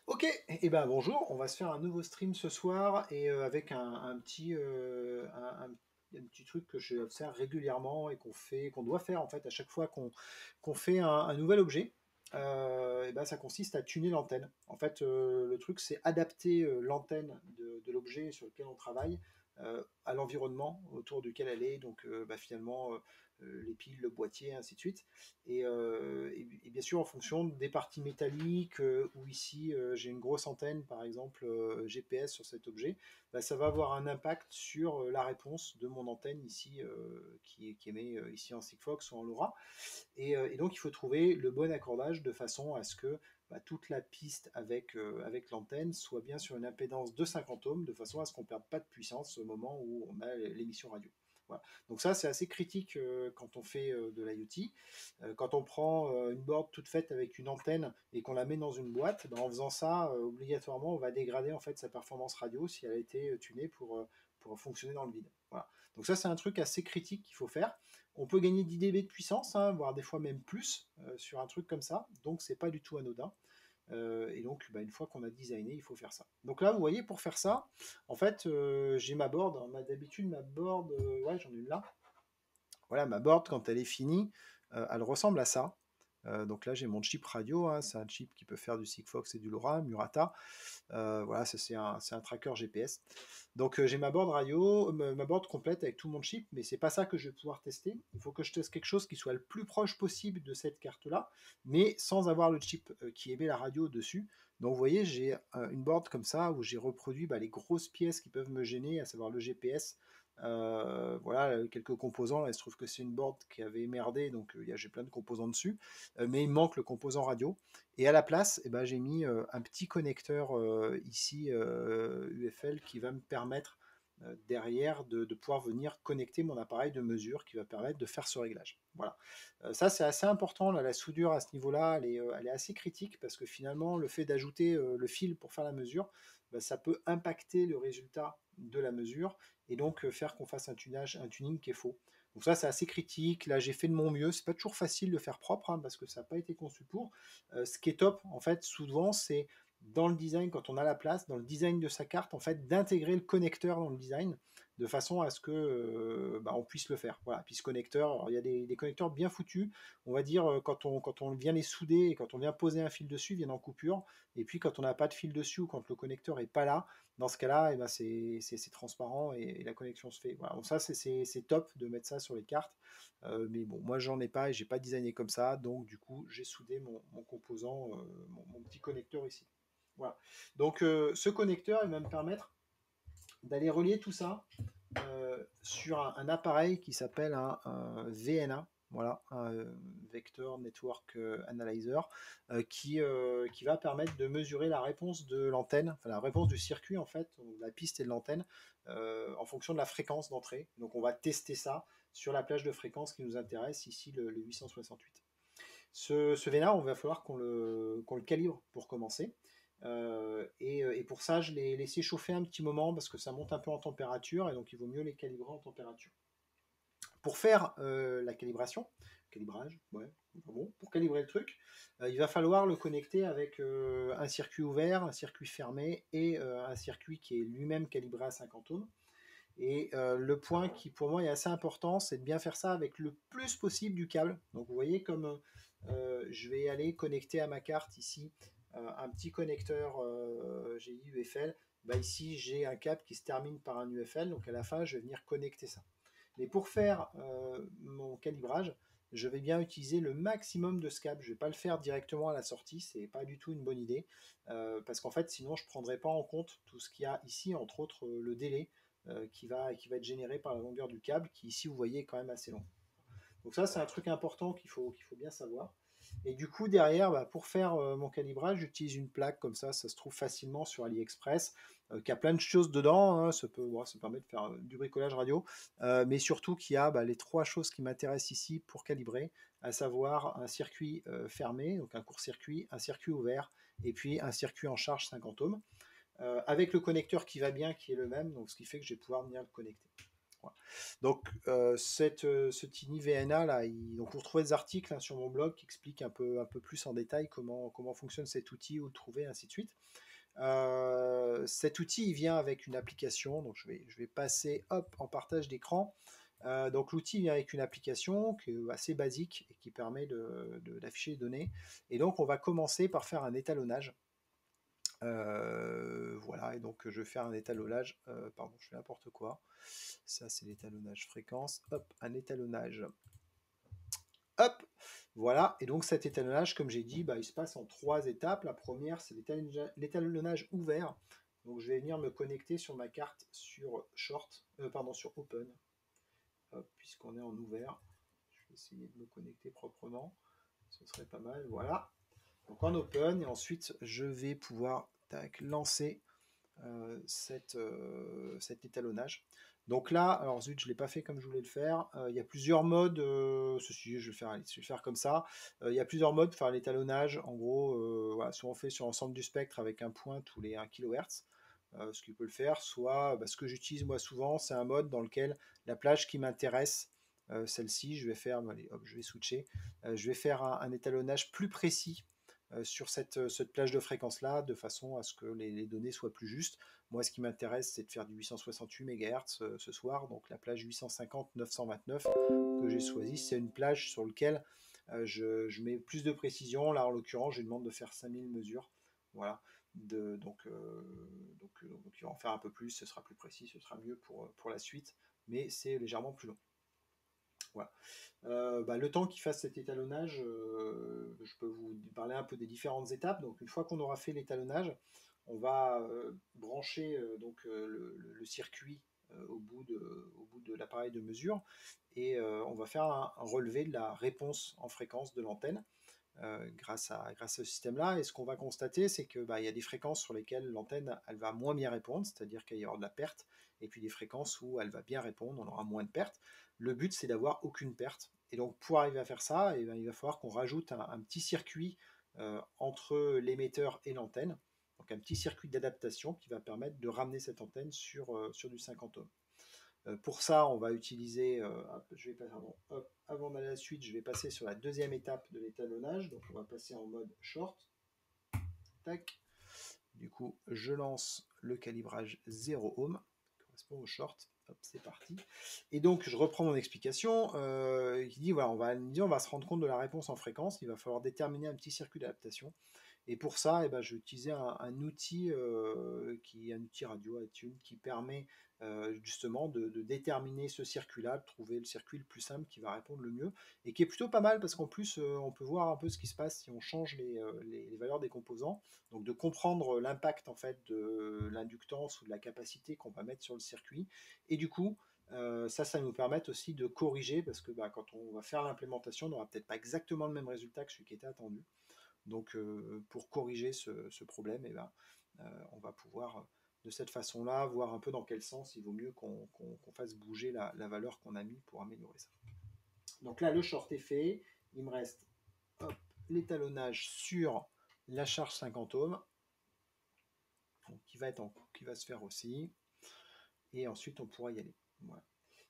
Ok, et ben bonjour, on va se faire un nouveau stream ce soir et avec un petit truc que je observe régulièrement et qu'on doit faire en fait à chaque fois qu'on fait un nouvel objet. Et ben ça consiste à tuner l'antenne. En fait, le truc c'est adapter l'antenne de l'objet sur lequel on travaille à l'environnement autour duquel elle est, donc finalement les piles, le boîtier, ainsi de suite. Et bien sûr, en fonction des parties métalliques, ou ici j'ai une grosse antenne, par exemple GPS sur cet objet, bah, ça va avoir un impact sur la réponse de mon antenne ici, qui émet ici en Sigfox ou en LoRa. Et donc il faut trouver le bon accordage de façon à ce que bah, toute la piste avec l'antenne soit bien sur une impédance de 50 ohms, de façon à ce qu'on ne perde pas de puissance au moment où on a l'émission radio. Voilà. Donc ça, c'est assez critique quand on fait de l'IoT. Quand on prend une board toute faite avec une antenne et qu'on la met dans une boîte, ben, en faisant ça, obligatoirement, on va dégrader en fait sa performance radio si elle a été tunée pour fonctionner dans le vide. Voilà. Donc ça, c'est un truc assez critique qu'il faut faire. On peut gagner 10 dB de puissance, hein, voire des fois même plus, sur un truc comme ça. Donc c'est pas du tout anodin. Et donc, bah, une fois qu'on a designé, il faut faire ça. Donc là, vous voyez, pour faire ça, en fait, j'ai ma board. D'habitude, ma board, ouais, j'en ai une là. Voilà, ma board, quand elle est finie, elle ressemble à ça. Donc là, j'ai mon chip radio, hein, c'est un chip qui peut faire du Sigfox et du LoRa, Murata. Voilà, ça c'est un tracker GPS. Donc j'ai ma board radio, ma board complète avec tout mon chip, mais c'est pas ça que je vais pouvoir tester. Il faut que je teste quelque chose qui soit le plus proche possible de cette carte-là, mais sans avoir le chip qui émet la radio dessus. Donc vous voyez, j'ai une board comme ça où j'ai reproduit bah, les grosses pièces qui peuvent me gêner, à savoir le GPS. Voilà, quelques composants. Là, il se trouve que c'est une board qui avait merdé, donc j'ai plein de composants dessus. Mais il me manque le composant radio. Et à la place, eh ben, j'ai mis un petit connecteur ici UFL qui va me permettre derrière de pouvoir venir connecter mon appareil de mesure qui va permettre de faire ce réglage. Voilà. Ça, c'est assez important. Là, la soudure à ce niveau-là, elle est assez critique parce que finalement, le fait d'ajouter le fil pour faire la mesure, bah, ça peut impacter le résultat de la mesure et donc faire qu'on fasse un tuning qui est faux. Donc ça, c'est assez critique. Là, j'ai fait de mon mieux. C'est pas toujours facile de faire propre hein, parce que ça n'a pas été conçu pour. Ce qui est top, en fait, souvent, c'est dans le design, quand on a la place, dans le design de sa carte, en fait, d'intégrer le connecteur dans le design de façon à ce que bah, on puisse le faire. Voilà. Puis ce connecteur, alors, il y a des connecteurs bien foutus. On va dire quand on vient les souder et quand on vient poser un fil dessus, ils viennent en coupure. Et puis quand on n'a pas de fil dessus ou quand le connecteur est pas là, dans ce cas-là, eh ben, c'est transparent et la connexion se fait. Voilà. Donc ça, c'est top de mettre ça sur les cartes. Mais bon, moi, j'en ai pas et j'ai pas designé comme ça. Donc, du coup, j'ai soudé mon composant, mon petit connecteur ici. Voilà. Donc, ce connecteur, il va me permettre d'aller relier tout ça sur un appareil qui s'appelle un VNA. Voilà, un Vector Network Analyzer, qui va permettre de mesurer la réponse de l'antenne, enfin la réponse du circuit en fait, de la piste et de l'antenne, en fonction de la fréquence d'entrée. Donc on va tester ça sur la plage de fréquence qui nous intéresse, ici le 868. Ce VNA, on va falloir qu'on le calibre pour commencer. Et pour ça, je l'ai laissé chauffer un petit moment parce que ça monte un peu en température et donc il vaut mieux les calibrer en température. Pour faire la calibration, calibrage, ouais, bon, pour calibrer le truc, il va falloir le connecter avec un circuit ouvert, un circuit fermé et un circuit qui est lui-même calibré à 50 ohms. Et le point qui pour moi est assez important, c'est de bien faire ça avec le plus possible du câble. Donc vous voyez comme je vais aller connecter à ma carte ici un petit connecteur GI UFL. Bah ici j'ai un câble qui se termine par un UFL, donc à la fin je vais venir connecter ça. Mais pour faire mon calibrage, je vais bien utiliser le maximum de ce câble. Je ne vais pas le faire directement à la sortie, c'est pas du tout une bonne idée, parce qu'en fait sinon je ne prendrai pas en compte tout ce qu'il y a ici, entre autres le délai qui va être généré par la longueur du câble, qui ici vous voyez est quand même assez long. Donc ça c'est un truc important qu'il faut bien savoir. Et du coup derrière, bah, pour faire mon calibrage, j'utilise une plaque comme ça se trouve facilement sur AliExpress, qui a plein de choses dedans, hein, ça permet de faire du bricolage radio, mais surtout qui a bah, les trois choses qui m'intéressent ici pour calibrer, à savoir un circuit fermé, donc un court-circuit, un circuit ouvert, et puis un circuit en charge 50 ohms avec le connecteur qui va bien, qui est le même, donc ce qui fait que je vais pouvoir venir le connecter. Voilà. Donc, ce Tiny VNA là, donc vous retrouvez des articles hein, sur mon blog qui expliquent un peu plus en détail comment fonctionne cet outil, où le trouver, ainsi de suite. Cet outil, il vient avec une application, donc je vais passer hop, en partage d'écran. Donc l'outil vient avec une application qui est assez basique et qui permet d'afficher les données. Et donc on va commencer par faire un étalonnage. Voilà, et donc je vais faire un étalonnage, pardon, je fais n'importe quoi. Ça, c'est l'étalonnage fréquence. Hop, un étalonnage. Hop, voilà. Et donc cet étalonnage, comme j'ai dit, bah, il se passe en 3 étapes. La première, c'est l'étalonnage ouvert. Donc je vais venir me connecter sur ma carte sur Short, pardon, sur Open. Hop, puisqu'on est en ouvert. Je vais essayer de me connecter proprement. Ce serait pas mal. Voilà. Donc en Open, et ensuite je vais pouvoir lancer cet étalonnage. Donc là, alors zut, je ne l'ai pas fait comme je voulais le faire. Il y a plusieurs modes. Ceci, je vais le faire comme ça. Il y a plusieurs modes pour faire l'étalonnage. En gros, voilà, soit on fait sur l'ensemble du spectre avec un point tous les 1 kHz, ce qui peut le faire. Soit, ce que j'utilise moi souvent, c'est un mode dans lequel la plage qui m'intéresse, celle-ci, je vais faire, allez, hop, je vais switcher. Je vais faire un étalonnage plus précis sur cette plage de fréquence-là, de façon à ce que les données soient plus justes. Moi, ce qui m'intéresse, c'est de faire du 868 MHz ce soir, donc la plage 850-929 que j'ai choisie, c'est une plage sur laquelle je mets plus de précision. Là, en l'occurrence, je demande de faire 5000 mesures. Voilà. Donc, il va en faire un peu plus, ce sera plus précis, ce sera mieux pour la suite, mais c'est légèrement plus long. Voilà. Le temps qu'il fasse cet étalonnage, je peux vous parler un peu des différentes étapes. Donc une fois qu'on aura fait l'étalonnage, on va brancher le circuit au bout de l'appareil de mesure et on va faire un relevé de la réponse en fréquence de l'antenne grâce à ce système-là. Et ce qu'on va constater, c'est que il y a des fréquences sur lesquelles l'antenne elle va moins bien répondre, c'est-à-dire qu'il y aura de la perte, et puis des fréquences où elle va bien répondre, on aura moins de pertes. Le but, c'est d'avoir aucune perte. Et donc, pour arriver à faire ça, il va falloir qu'on rajoute un petit circuit entre l'émetteur et l'antenne. Donc, un petit circuit d'adaptation qui va permettre de ramener cette antenne sur du 50 ohms. Pour ça, on va utiliser, avant d'aller à la suite, je vais passer sur la deuxième étape de l'étalonnage. Donc, on va passer en mode short. Tac. Du coup, je lance le calibrage 0 ohm, qui correspond au short. Hop, c'est parti. Et donc, je reprends mon explication qui dit voilà, on va se rendre compte de la réponse en fréquence. Il va falloir déterminer un petit circuit d'adaptation. Et pour ça, je vais utiliser un outil un outil radio iTunes qui permet justement de déterminer ce circuit-là, de trouver le circuit le plus simple qui va répondre le mieux, et qui est plutôt pas mal parce qu'en plus on peut voir un peu ce qui se passe si on change les valeurs des composants, donc de comprendre l'impact en fait de l'inductance ou de la capacité qu'on va mettre sur le circuit, et du coup ça nous permet aussi de corriger parce que quand on va faire l'implémentation, on n'aura peut-être pas exactement le même résultat que celui qui était attendu. Donc, pour corriger ce problème, on va pouvoir de cette façon-là voir un peu dans quel sens il vaut mieux qu'on fasse bouger la valeur qu'on a mis pour améliorer ça. Donc là, le short est fait. Il me reste l'étalonnage sur la charge 50 ohms, donc, qui va se faire aussi. Et ensuite, on pourra y aller. Voilà.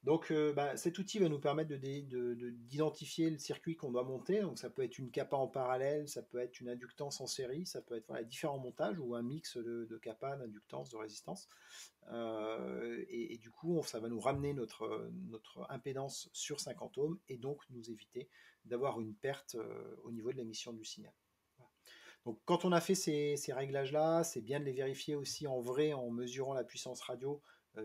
Donc cet outil va nous permettre d'identifier le circuit qu'on doit monter. Donc ça peut être une capa en parallèle, ça peut être une inductance en série, ça peut être différents montages ou un mix de capa, d'inductance, de résistance. Et du coup, ça va nous ramener notre impédance sur 50 ohms et donc nous éviter d'avoir une perte au niveau de l'émission du signal. Voilà. Donc quand on a fait ces réglages-là, c'est bien de les vérifier aussi en vrai en mesurant la puissance radio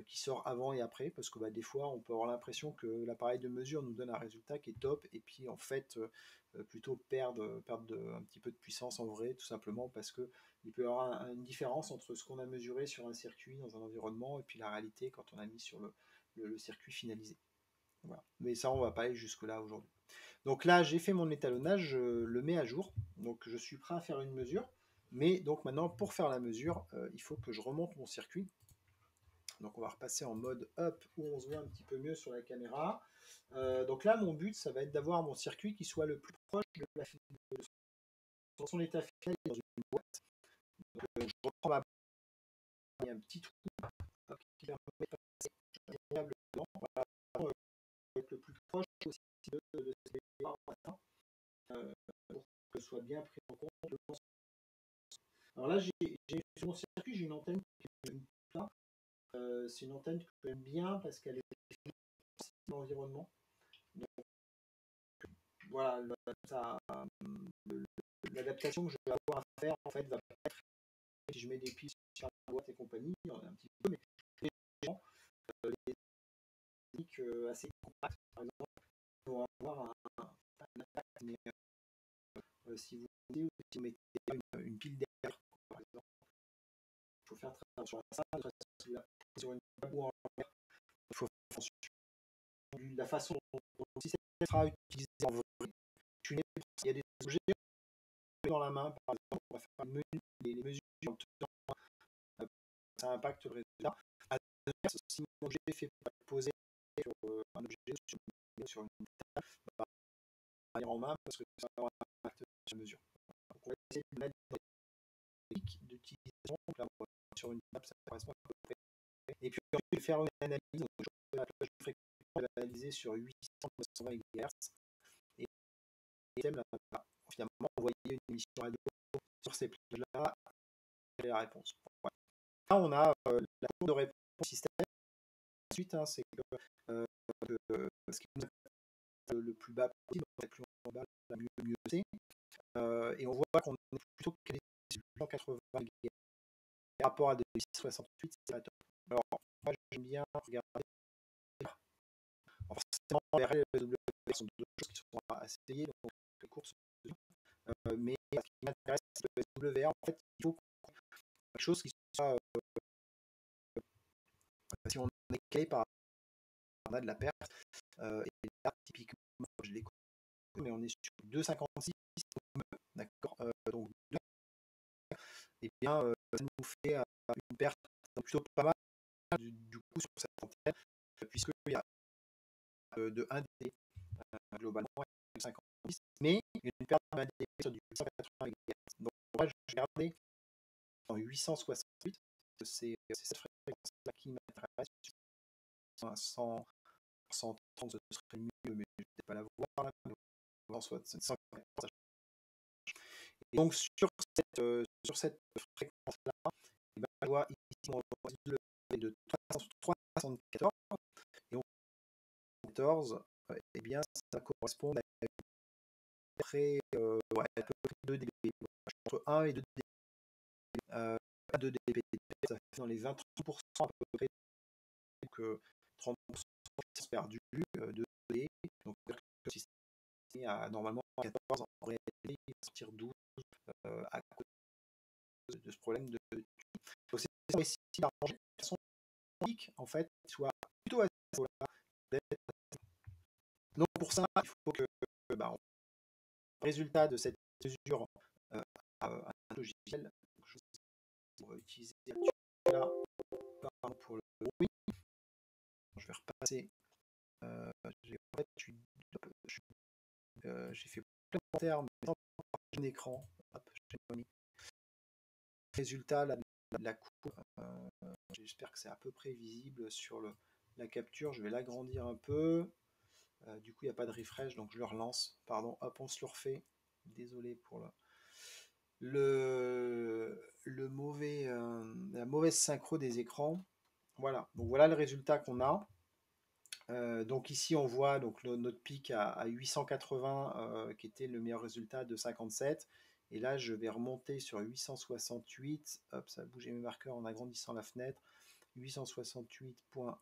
qui sort avant et après, parce que des fois on peut avoir l'impression que l'appareil de mesure nous donne un résultat qui est top, et puis en fait plutôt perdre un petit peu de puissance en vrai, tout simplement parce que il peut y avoir une différence entre ce qu'on a mesuré sur un circuit dans un environnement et puis la réalité quand on a mis sur le circuit finalisé. Voilà. Mais ça, on va pas aller jusque-là aujourd'hui. Donc là, j'ai fait mon étalonnage, je le mets à jour, donc je suis prêt à faire une mesure, mais donc maintenant, pour faire la mesure, il faut que je remonte mon circuit. Donc on va repasser en mode up où on se voit un petit peu mieux sur la caméra. Donc là, mon but, ça va être d'avoir mon circuit qui soit le plus proche de son état final dans une boîte. Donc, je reprends ma boîte, il y a un petit trou qui permet de passer Voilà, être le plus proche aussi de ces départs pour que ce soit bien pris en compte. Alors là, sur mon circuit, j'ai une antenne qui est une plat. C'est une antenne que j'aime bien parce qu'elle est dans l'environnement. Donc, voilà, l'adaptation que je vais avoir à faire en fait va pas être si je mets des pistes sur la boîte et compagnie, un petit peu, mais les techniques assez compactes, par exemple, vont avoir un impact. Mais si vous mettez une pile derrière, par exemple, il faut faire très attention à ça, sur une table ou en l'air. Il faut faire attention à la façon dont le système sera utilisé en vrai. Il y a des objets dans la main, par exemple, on va faire les mesures en temps, ça impacte le résultat. À l'inverse, si mon objet fait poser sur un objet sur une table, va aller en main parce que ça va avoir un impact sur la mesure. Donc on va essayer de mettre des techniques d'utilisation sur une table, ça correspond à peu près. Et puis ensuite, je vais faire une analyse. Donc, la plage de fréquence, je vais analyser sur 800-920 MHz. Et là, finalement, envoyer une émission radio sur ces plages-là et la réponse. Voilà. Là, on a la courbe de réponse système. Ensuite, c'est ce qui nous est le plus bas possible, donc le plus en bas, la mieux c'est. Et on voit qu'on est plutôt calé sur 180 MHz par rapport à des 68, c'est pas top. Alors, moi, j'aime bien regarder. Forcément, les RL et les WR sont deux choses qui sont à essayer, donc les courses. Mais ce qui m'intéresse, c'est le WR. En fait, il faut quelque chose qui soit. Si on est calé par on a de la perte, et là, typiquement, je l'ai connu, mais on est sur 2,56, d'accord, donc et bien, ça nous fait une perte plutôt pas mal du coup sur cette antenne, puisqu'il y a de 1 dB globalement, 56, mais une perte de 1 dB sur du 180 MHz. Donc moi, je vais regarder en 868, c'est cette fréquence-là qui m'intéresse. 100, 130, ce serait mieux, mais je ne vais pas la voir là. En soit 140, et donc sur cette fréquence-là, et ben, je vois ici mon W de 374, et on 14, et bien ça correspond à peu près, ouais, à peu près 2 dB, entre 1 et 2 dB. 2 dB, ça fait dans les 20-30% à peu près, donc 30% perdu de dB, donc le système a normalement 14, en réalité il va sortir 12 à cause de ce problème de. Donc c'est ici d'arranger de façon logique, en fait, soit plutôt à ce niveau-là. Donc pour ça, il faut que le résultat de cette mesure à un logiciel, pour utiliser là pour le bruit. Je vais repasser. En fait, j'ai fait plein de termes sans partager un écran. Hop, j'ai mis résultat là, de la courbe. J'espère que c'est à peu près visible sur la capture. Je vais l'agrandir un peu. Du coup, il n'y a pas de refresh, donc je le relance. Pardon, hop, on se le refait. Désolé pour la mauvaise synchro des écrans. Voilà, donc voilà le résultat qu'on a. Donc ici, on voit donc notre pic à 880 qui était le meilleur résultat de 57. Et là, je vais remonter sur 868. Hop, ça a bougé mes marqueurs en agrandissant la fenêtre. 868.1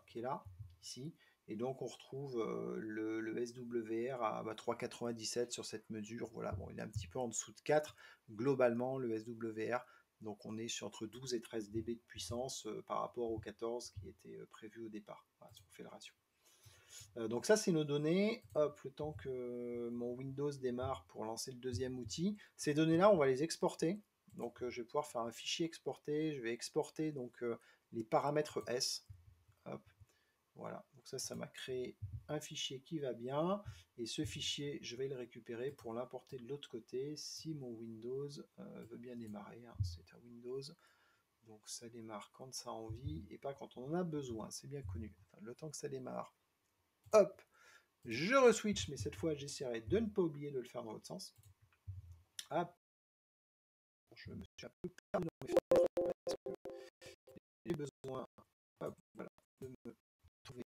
qui est là, ici. Et donc, on retrouve le SWR à 3,97 sur cette mesure. Voilà, bon, il est un petit peu en dessous de 4. Globalement, le SWR. Donc, on est sur entre 12 et 13 dB de puissance par rapport aux 14 qui étaient prévus au départ. Voilà, si on fait le ratio. Donc ça, c'est nos données. Hop, le temps que mon Windows démarre pour lancer le deuxième outil. Ces données-là, on va les exporter. Donc je vais pouvoir faire un fichier exporté. Je vais exporter donc les paramètres S. Hop, voilà. Donc ça m'a créé un fichier qui va bien. Et ce fichier, je vais le récupérer pour l'importer de l'autre côté si mon Windows veut bien démarrer. Hein. C'est un Windows Donc ça démarre quand ça a envie et pas quand on en a besoin, c'est bien connu. Enfin, le temps que ça démarre, hop, je reswitch, mais cette fois j'essaierai de ne pas oublier de le faire dans l'autre sens. Ah, je me suis un peu perdu dans mes fenêtres parce que j'ai besoin, hop, voilà, de me trouver.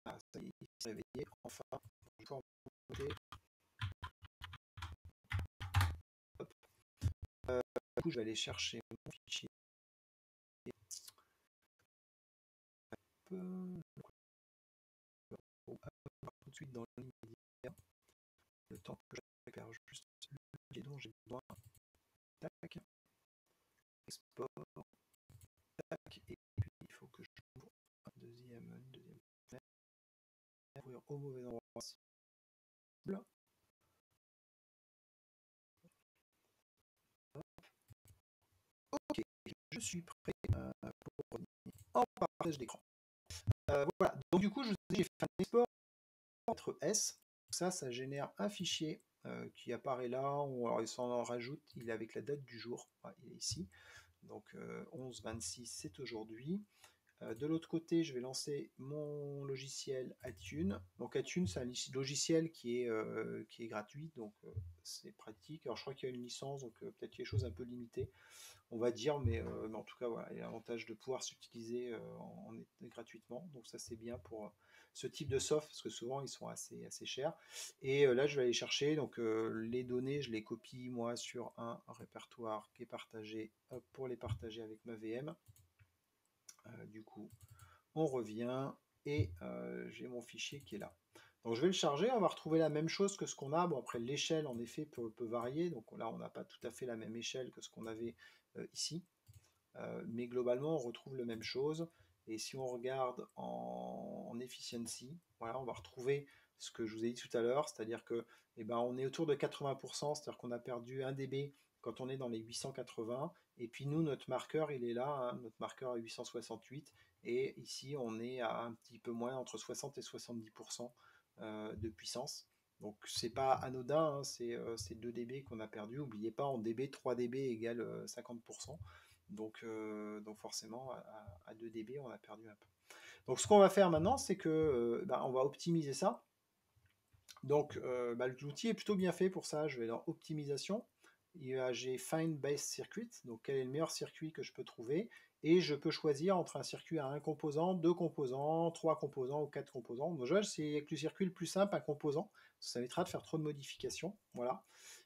Ah, ça y est, il s'est réveillé, enfin, je vais pouvoir me monter. Hop. Du coup, je vais aller chercher mon fichier. Tout de suite dans l'immédiat, le temps que je récupère juste le fichier dont j'ai besoin. Tac, export, tac, et puis il faut que j'ouvre une deuxième fenêtre, ouvrir au mauvais endroit. Là. Ok, je suis prêt pour revenir en partage d'écran. Voilà, donc du coup, je vous ai dit, j'ai fait un export entre S. Ça génère un fichier qui apparaît là. Alors, il s'en rajoute, il est avec la date du jour. Voilà, il est ici. Donc 11-26, c'est aujourd'hui. De l'autre côté, je vais lancer mon logiciel Attune. Donc Attune, c'est un logiciel qui est gratuit, donc c'est pratique. Alors je crois qu'il y a une licence, donc peut-être quelque chose un peu limité, on va dire, mais en tout cas, voilà, il y a l'avantage de pouvoir s'utiliser gratuitement. Donc ça, c'est bien pour ce type de soft, parce que souvent, ils sont assez chers. Et là, je vais aller chercher, donc les données, je les copie, moi, sur un répertoire qui est partagé pour les partager avec ma VM. Du coup, on revient et j'ai mon fichier qui est là. Donc je vais le charger, on va retrouver la même chose que ce qu'on a. Bon, après l'échelle en effet peut varier, donc là on n'a pas tout à fait la même échelle que ce qu'on avait ici. Mais globalement on retrouve la même chose. Et si on regarde en efficiency, voilà, on va retrouver ce que je vous ai dit tout à l'heure, c'est-à-dire que on est autour de 80%, c'est-à-dire qu'on a perdu 1 dB quand on est dans les 880, et puis nous, notre marqueur, il est là, hein, notre marqueur à 868, et ici, on est à un petit peu moins, entre 60 et 70% de puissance. Donc c'est pas anodin, hein, c'est 2 dB qu'on a perdu. N'oubliez pas, en dB, 3 dB égale 50%. Donc forcément, à 2 dB, on a perdu un peu. Donc ce qu'on va faire maintenant, c'est que on va optimiser ça. Donc l'outil est plutôt bien fait pour ça. Je vais dans optimisation. J'ai Find Base Circuit, donc quel est le meilleur circuit que je peux trouver, et je peux choisir entre un circuit à un composant, deux composants, trois composants ou quatre composants. Donc c'est avec le circuit le plus simple, un composant, ça évitera de faire trop de modifications. Voilà.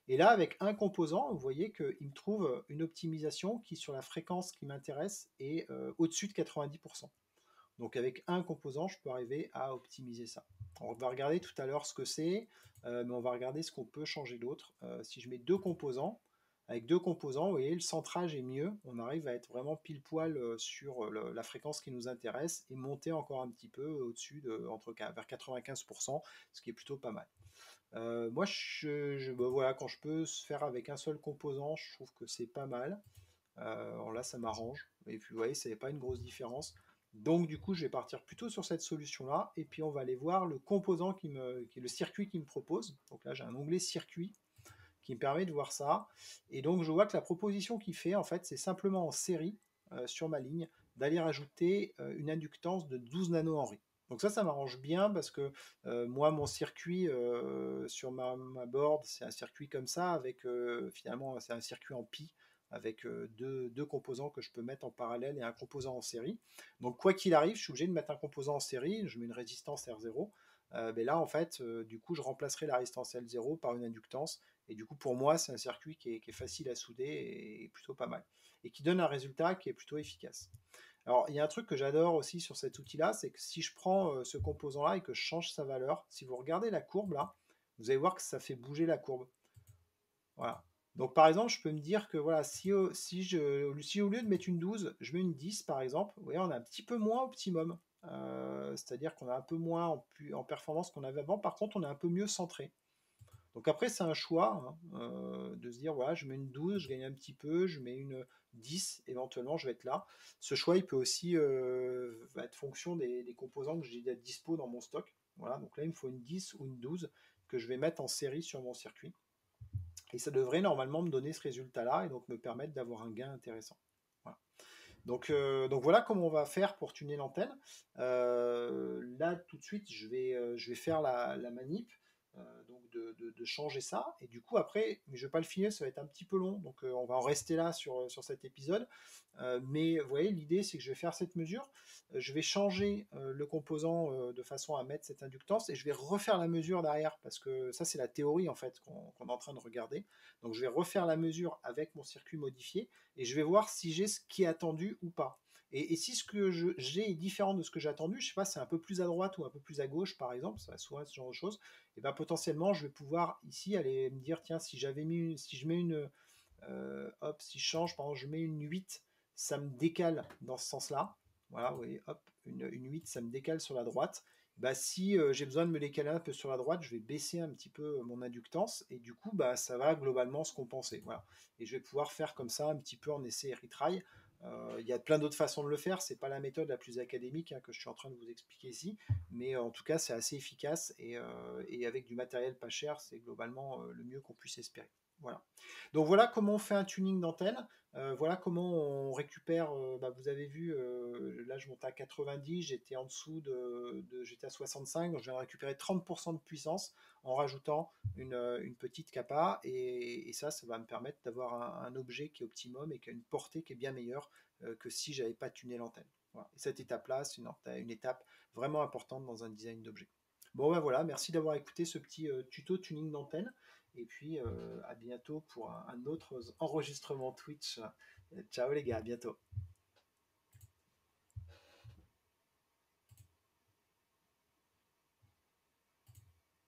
Et là, avec un composant, vous voyez qu'il me trouve une optimisation qui, sur la fréquence qui m'intéresse, est au-dessus de 90%. Donc avec un composant, je peux arriver à optimiser ça. On va regarder tout à l'heure ce que c'est, mais on va regarder ce qu'on peut changer d'autre. Si je mets deux composants, avec deux composants, vous voyez, le centrage est mieux. On arrive à être vraiment pile poil sur la fréquence qui nous intéresse et monter encore un petit peu au-dessus, vers 95%, ce qui est plutôt pas mal. Moi, voilà, quand je peux se faire avec un seul composant, je trouve que c'est pas mal. Alors là, ça m'arrange. Et puis, vous voyez, ça n'est pas une grosse différence. Donc, du coup, je vais partir plutôt sur cette solution-là. Et puis, on va aller voir le composant qui est le circuit qui me propose. Donc là, j'ai un onglet circuit qui me permet de voir ça. Et donc, je vois que la proposition qu'il fait, en fait, c'est simplement en série, sur ma ligne, d'aller rajouter une inductance de 12 nanohenry. Donc ça m'arrange bien parce que moi, mon circuit sur ma board, c'est un circuit comme ça, avec finalement, c'est un circuit en pi, avec deux composants que je peux mettre en parallèle et un composant en série. Donc quoi qu'il arrive, je suis obligé de mettre un composant en série, je mets une résistance R0. Mais là, en fait, du coup, je remplacerai la résistance L0 par une inductance. Et du coup, pour moi, c'est un circuit qui est facile à souder et plutôt pas mal. Et qui donne un résultat qui est plutôt efficace. Alors, il y a un truc que j'adore aussi sur cet outil-là, c'est que si je prends ce composant-là et que je change sa valeur, si vous regardez la courbe là, vous allez voir que ça fait bouger la courbe. Voilà. Donc par exemple, je peux me dire que voilà, si au lieu de mettre une 12, je mets une 10 par exemple, vous voyez, on a un petit peu moins optimum. C'est-à-dire qu'on a un peu moins en performance qu'on avait avant. Par contre, on est un peu mieux centré. Donc après, c'est un choix hein, de se dire, voilà, je mets une 12, je gagne un petit peu, je mets une 10, éventuellement, je vais être là. Ce choix, il peut aussi être fonction des composants que j'ai à dispo dans mon stock. Voilà, donc là, il me faut une 10 ou une 12 que je vais mettre en série sur mon circuit. Et ça devrait normalement me donner ce résultat-là et donc me permettre d'avoir un gain intéressant. Voilà. Donc voilà comment on va faire pour tuner l'antenne. Là, tout de suite, je vais faire la manip, donc de changer ça. Et du coup, après, mais je ne vais pas le finir, ça va être un petit peu long. Donc on va en rester là sur cet épisode. Mais vous voyez, l'idée, c'est que je vais faire cette mesure. Je vais changer le composant de façon à mettre cette inductance et je vais refaire la mesure derrière parce que ça, c'est la théorie en fait qu'on est en train de regarder. Donc je vais refaire la mesure avec mon circuit modifié et je vais voir si j'ai ce qui est attendu ou pas. Et si ce que j'ai est différent de ce que j'ai attendu, je sais pas, c'est un peu plus à droite ou un peu plus à gauche, par exemple, ça va souvent être ce genre de choses, et ben potentiellement, je vais pouvoir ici aller me dire, tiens, si je mets hop, si je change, par exemple, je mets une 8, ça me décale dans ce sens-là. Voilà, vous voyez, hop, une 8, ça me décale sur la droite. Bah, si j'ai besoin de me décaler un peu sur la droite, je vais baisser un petit peu mon inductance et du coup, bah, ça va globalement se compenser. Voilà. Et je vais pouvoir faire comme ça un petit peu en essai et retry. Il y a plein d'autres façons de le faire. C'est pas la méthode la plus académique que je suis en train de vous expliquer ici, mais en tout cas, c'est assez efficace et avec du matériel pas cher, c'est globalement le mieux qu'on puisse espérer. Voilà. Donc voilà comment on fait un tuning d'antenne. Voilà comment on récupère. Bah, vous avez vu, là je monte à 90, j'étais en dessous j'étais à 65, donc je viens de récupérer 30% de puissance en rajoutant une petite capa et ça va me permettre d'avoir un objet qui est optimum et qui a une portée qui est bien meilleure que si j'avais pas tuné l'antenne. Voilà. Et cette étape-là, c'est une étape vraiment importante dans un design d'objet. Bon ben voilà, merci d'avoir écouté ce petit tuto tuning d'antenne. Et puis à bientôt pour un autre enregistrement Twitch. Ciao les gars, à bientôt.